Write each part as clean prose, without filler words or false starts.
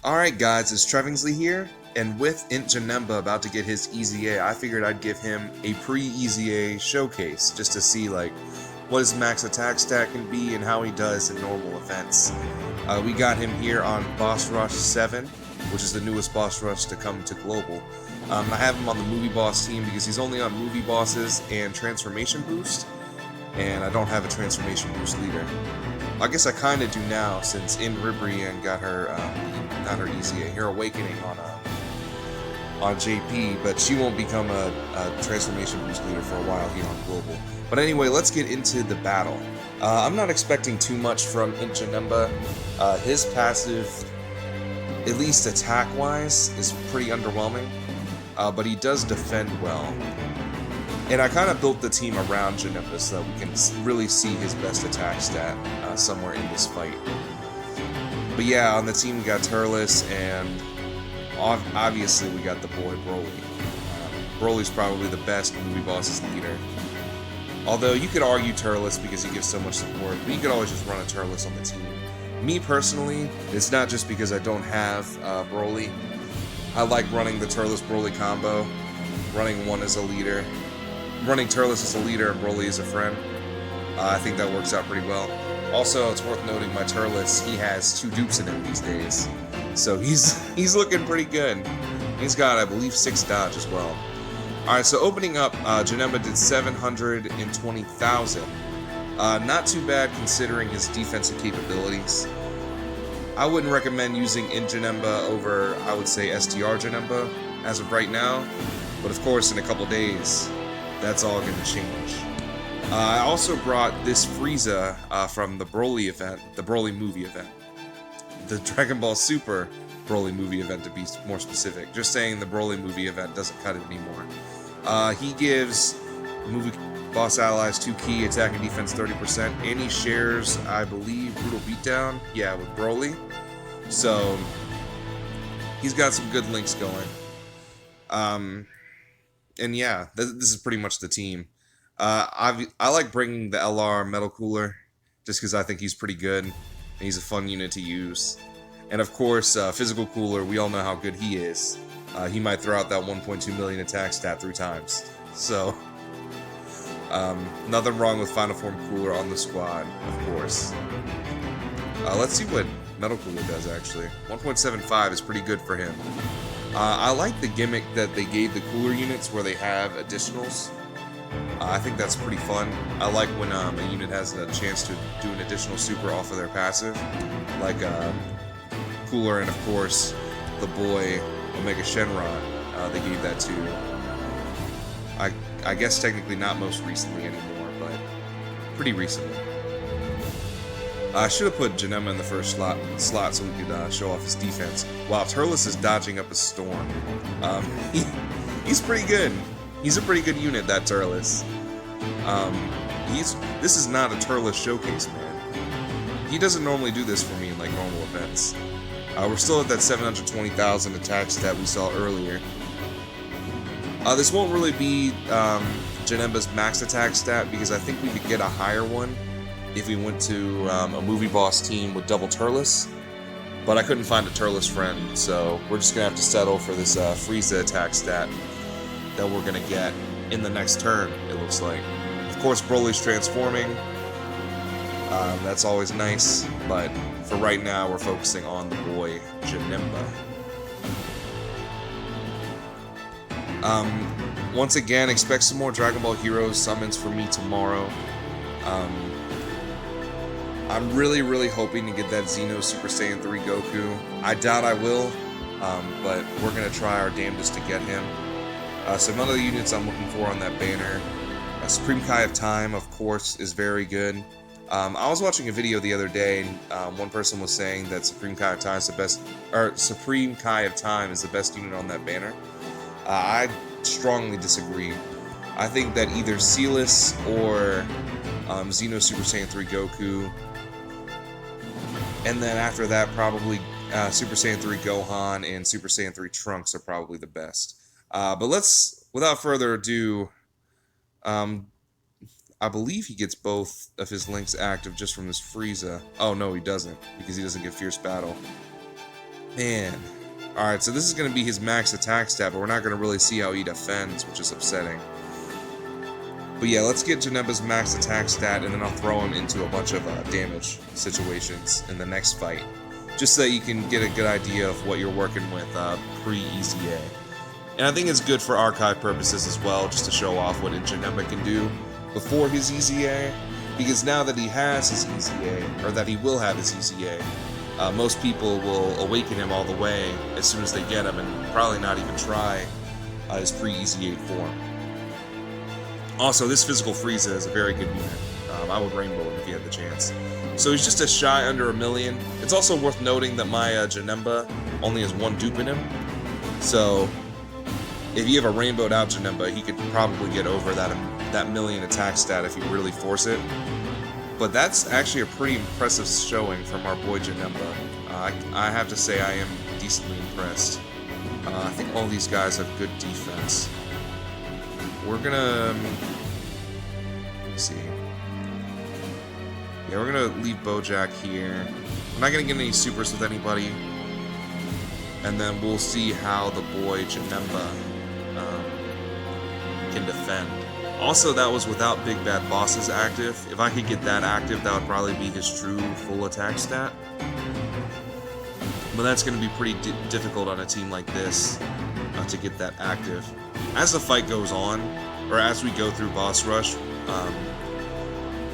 Alright guys, it's Trevingsley here, and with Janemba about to get his Easy A, I figured I'd give him a pre-Easy A showcase, just to see like what his max attack stat can be and how he does in normal events. We got him here on Boss Rush 7, which is the newest Boss Rush to come to Global. I have him on the Movie Boss team because he's only on Movie Bosses and Transformation Boost, and I don't have a Transformation Boost leader. I guess I kind of do now, since Ribrian got her Easy A, her Awakening on JP, but she won't become a Transformation Boost leader for a while here on Global. But anyway, let's get into the battle. I'm not expecting too much from Janemba. His passive, at least attack-wise, is pretty underwhelming, but he does defend well. And I kind of built the team around Janemba so that we can really see his best attack stat somewhere in this fight. But yeah, on the team we got Turles, and obviously we got the boy Broly. Broly's probably the best Movie Boss's leader. Although you could argue Turles because he gives so much support, but you could always just run a Turles on the team. Me personally, it's not just because I don't have Broly. I like running the Turles-Broly combo, running one as a leader. Running Turles as a leader and Broly as a friend. I think that works out pretty well. Also, it's worth noting my Turles, he has 2 dupes in him these days. So he's looking pretty good. He's got, I believe, 6 dodge as well. Alright, so opening up, Janemba did 720,000. Not too bad considering his defensive capabilities. I wouldn't recommend using Janemba over, I would say, STR Janemba as of right now. But of course, in a couple days, that's all going to change. I also brought this Frieza from the Broly event, the Broly movie event. The Dragon Ball Super Broly movie event, to be more specific. Just saying the Broly movie event doesn't cut it anymore. He gives movie boss allies 2 key, attack and defense 30%, and he shares, I believe, Brutal Beatdown, yeah, with Broly. So, he's got some good links going. And yeah, this is pretty much the team. I like bringing the LR Metal Cooler, just because I think he's pretty good, and he's a fun unit to use. And of course, Physical Cooler, we all know how good he is. He might throw out that 1.2 million attack stat 3 times. So, nothing wrong with Final Form Cooler on the squad, of course. Let's see what Metal Cooler does, actually. 1.75 is pretty good for him. I like the gimmick that they gave the cooler units where they have additionals. I think that's pretty fun. I like when a unit has a chance to do an additional super off of their passive, like Cooler and of course the boy Omega Shenron. They gave that to, I guess technically not most recently anymore, but pretty recently. I should have put Janemba in the first slot so we could show off his defense. Wow, Turles is dodging up a storm. He's pretty good. He's a pretty good unit, that Turles. This is not a Turles showcase, man. He doesn't normally do this for me in like normal events. We're still at that 720,000 attack stat we saw earlier. This won't really be Janemba's max attack stat because I think we could get a higher one if we went to a Movie Boss team with double Turles, but I couldn't find a Turles friend, so we're just going to have to settle for this Frieza attack stat that we're going to get in the next turn, it looks like. Of course, Broly's transforming. That's always nice, but for right now, we're focusing on the boy, Janemba. Once again, expect some more Dragon Ball Heroes summons from me tomorrow. I'm really hoping to get that Xeno Super Saiyan 3 Goku. I doubt I will, but we're going to try our damnedest to get him. Some other units I'm looking for on that banner. Supreme Kai of Time, of course, is very good. I was watching a video the other day, and one person was saying that Supreme Kai of Time is the best, or Supreme Kai of Time is the best unit on that banner. I strongly disagree. I think that either Silas or Xeno Super Saiyan 3 Goku, and then after that, probably Super Saiyan 3 Gohan and Super Saiyan 3 Trunks are probably the best. But let's, without further ado, I believe he gets both of his links active just from this Frieza. Oh, no, he doesn't, because he doesn't get Fierce Battle. Man. Alright, so this is going to be his max attack stat, but we're not going to really see how he defends, which is upsetting. But yeah, let's get Janemba's max attack stat, and then I'll throw him into a bunch of damage situations in the next fight. Just so that you can get a good idea of what you're working with pre-EZA. And I think it's good for archive purposes as well, just to show off what Janemba can do before his EZA. Because now that he has his EZA, or that he will have his EZA, most people will awaken him all the way as soon as they get him and probably not even try his pre-EZA form. Also, this physical Frieza is a very good unit. I would rainbow him if he had the chance. So he's just a shy under 1 million. It's also worth noting that my Janemba only has 1 dupe in him. So if you have a rainbowed out Janemba, he could probably get over that million attack stat if you really force it. But that's actually a pretty impressive showing from our boy Janemba. I have to say I am decently impressed. I think all these guys have good defense. We're gonna... let me see. Yeah, we're gonna leave Bojack here. I'm not gonna get any supers with anybody. And then we'll see how the boy Janemba can defend. Also, that was without Big Bad Bosses active. If I could get that active, that would probably be his true full attack stat. But that's going to be pretty difficult on a team like this to get that active. As the fight goes on, or as we go through Boss Rush,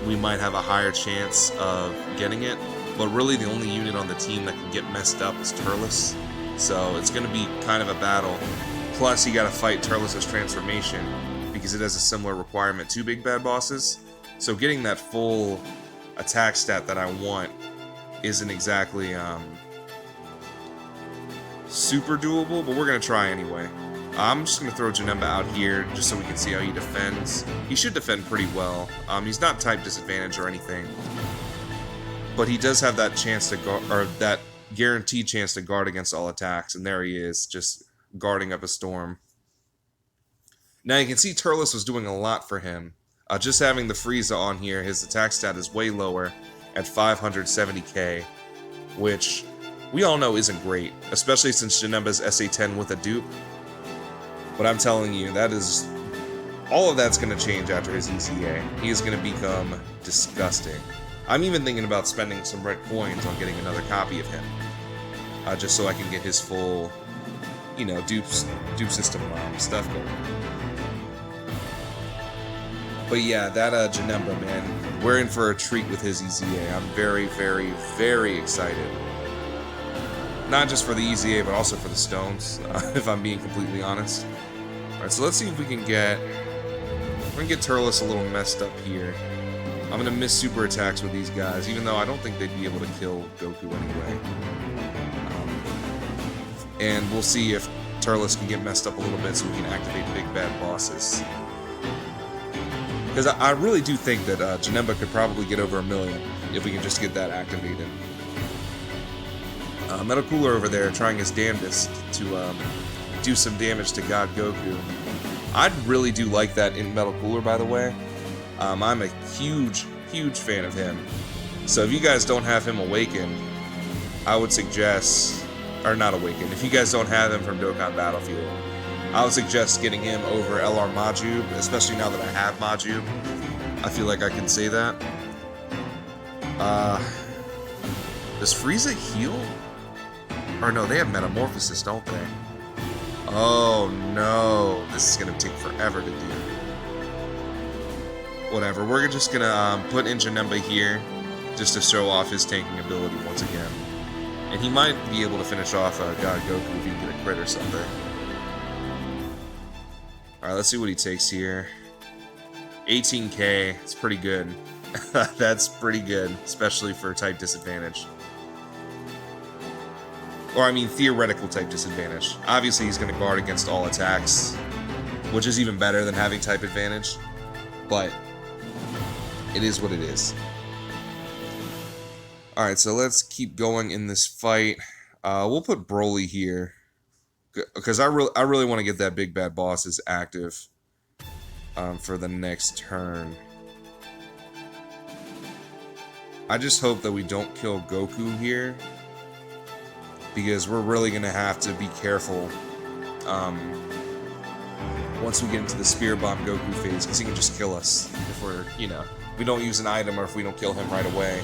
we might have a higher chance of getting it. But really, the only unit on the team that can get messed up is Turles. So it's going to be kind of a battle. Plus, you got to fight Turles' transformation, because it has a similar requirement to Big Bad Bosses. So getting that full attack stat that I want isn't exactly super doable, but we're going to try anyway. I'm just going to throw Janemba out here just so we can see how he defends. He should defend pretty well. He's not type disadvantage or anything, but he does have that chance to guard, or that guaranteed chance to guard against all attacks, and there he is, just guarding up a storm. Now you can see Turles was doing a lot for him. Just having the Frieza on here, his attack stat is way lower at 570k, which we all know isn't great, especially since Janemba's SA-10 with a dupe. But I'm telling you, that is... all of that's going to change after his EZA. He is going to become disgusting. I'm even thinking about spending some red coins on getting another copy of him. Just so I can get his full, you know, dupe system stuff going. But yeah, that Janemba, man, we're in for a treat with his EZA. I'm very, very, very excited. Not just for the EZA, but also for the stones, if I'm being completely honest. Alright, so let's see if we can get... we're going to get Turles a little messed up here. I'm going to miss super attacks with these guys, even though I don't think they'd be able to kill Goku anyway. And we'll see if Turles can get messed up a little bit so we can activate Big Bad Bosses. Because I really do think that Janemba could probably get over 1 million if we can just get that activated. Metal Cooler over there trying his damnedest to do some damage to God Goku. I really do like that in Metal Cooler, by the way. I'm a huge, huge fan of him. So if you guys don't have him awakened, I would suggest... or not awakened. If you guys don't have him from Dokkan Battlefield, I would suggest getting him over LR Majub, especially now that I have Majub. I feel like I can say that. Does Frieza heal? Or no, they have Metamorphosis, don't they? Oh no, this is gonna take forever to do. Whatever, we're just gonna put in Janemba here, just to show off his tanking ability once again. And he might be able to finish off God Goku if he can get a crit or something. Alright, let's see what he takes here. 18k, it's pretty good. That's pretty good, especially for type disadvantage. Or, I mean, theoretical type disadvantage. Obviously, he's going to guard against all attacks, which is even better than having type advantage. But, it is what it is. Alright, so let's keep going in this fight. We'll put Broly here, because I really want to get that Big Bad Bosses active for the next turn. I just hope that we don't kill Goku here. because we're really going to have to be careful once we get into the Spirit Bomb Goku phase, because he can just kill us if we're, you know, we don't use an item or if we don't kill him right away.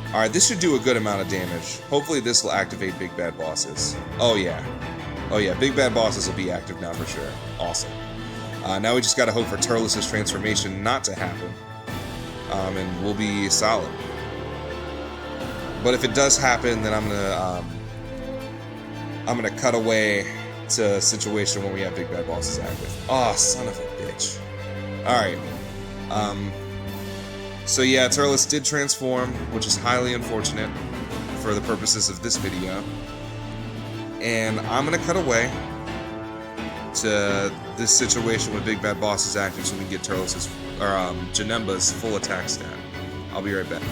Alright, this should do a good amount of damage. Hopefully this will activate Big Bad Bosses. Oh yeah. Oh yeah, Big Bad Bosses will be active now for sure. Awesome. Now we just gotta hope for Turles' transformation not to happen. And we'll be solid. But if it does happen, then I'm gonna cut away to a situation where we have Big Bad Bosses active. Oh, son of a bitch. Alright. So yeah, Turles did transform, which is highly unfortunate for the purposes of this video. And I'm gonna cut away to this situation with Big Bad Bosses active so we can get Turles' or Janemba's full attack stat. I'll be right back.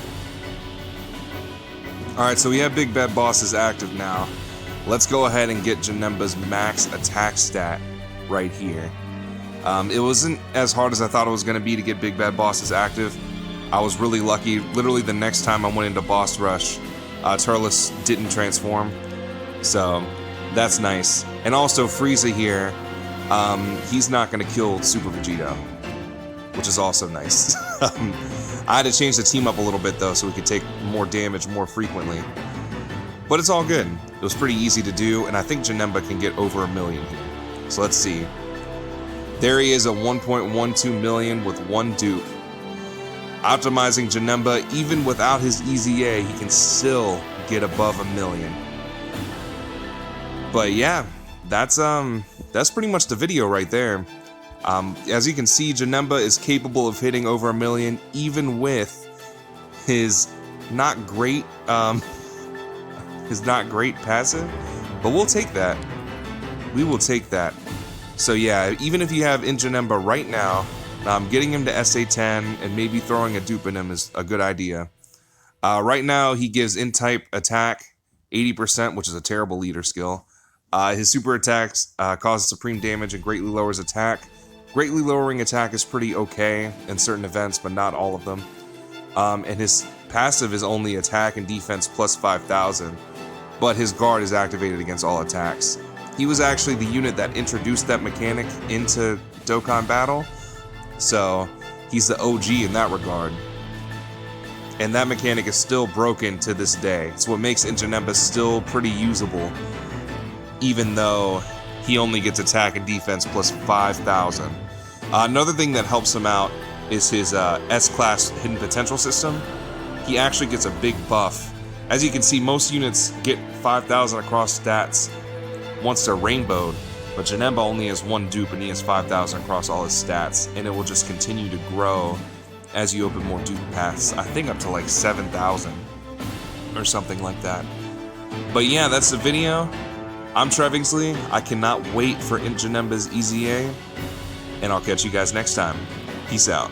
Alright, so we have Big Bad Bosses active now. Let's go ahead and get Janemba's max attack stat right here. It wasn't as hard as I thought it was going to be to get Big Bad Bosses active. I was really lucky. Literally the next time I went into Boss Rush, Turles didn't transform. So, that's nice. And also, Frieza here, he's not going to kill Super Vegito, which is also nice. I had to change the team up a little bit, though, so we could take more damage more frequently. But it's all good. It was pretty easy to do, and I think Janemba can get over 1 million here. So let's see. There he is at 1.12 million with 1 dupe. Optimizing Janemba, even without his EZA, he can still get above 1 million. But yeah, that's pretty much the video right there. As you can see, Janemba is capable of hitting over 1 million, even with his not great passive. But we'll take that. We will take that. So yeah, even if you have in Janemba right now, getting him to SA10 and maybe throwing a dupe in him is a good idea. Right now, he gives in-type attack 80%, which is a terrible leader skill. His super attacks causes supreme damage and greatly lowers attack. Greatly lowering attack is pretty okay in certain events, but not all of them. And his passive is only attack and defense plus 5,000, but his guard is activated against all attacks. He was actually the unit that introduced that mechanic into Dokkan Battle, so he's the OG in that regard. And that mechanic is still broken to this day. It's what makes Janemba still pretty usable, even though he only gets attack and defense plus 5,000. Another thing that helps him out is his S-Class Hidden Potential system. He actually gets a big buff. As you can see, most units get 5,000 across stats once they're rainbowed, but Janemba only has 1 dupe and he has 5,000 across all his stats, and it will just continue to grow as you open more dupe paths. I think up to like 7,000 or something like that. But yeah, that's the video. I'm Trevingsley. I cannot wait for Janemba's EZA, and I'll catch you guys next time. Peace out.